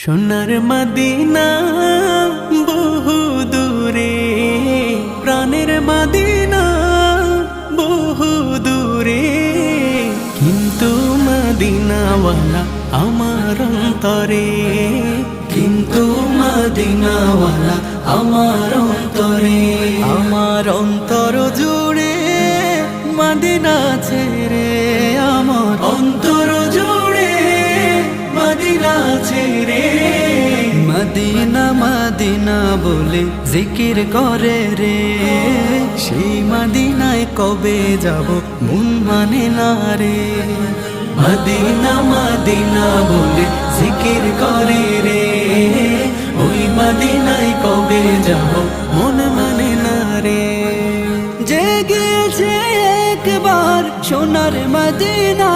সোনার মদিনা বহু দূরে, প্রাণের মদিনা বহু দূরে, কিন্তু মদিনাওয়ালা আমার অন্তরে, কিন্তু মদিনাওয়ালা আমার অন্তরে। আমার অন্তর জুড়ে মদিনা ছেড়ে, আমার অন্তর জুড়ে মদিনা ছেড়ে। মদিনা মদিনা বলে জিকির করে রে, সেই মদিনায় কবে যাব মন মানে না রে। মদিনা মদিনা বলে জিকির করে রে, ওই মদিনায় কবে যাব মন মানে না রে। জেগেছে একবার সোনার মদিনা,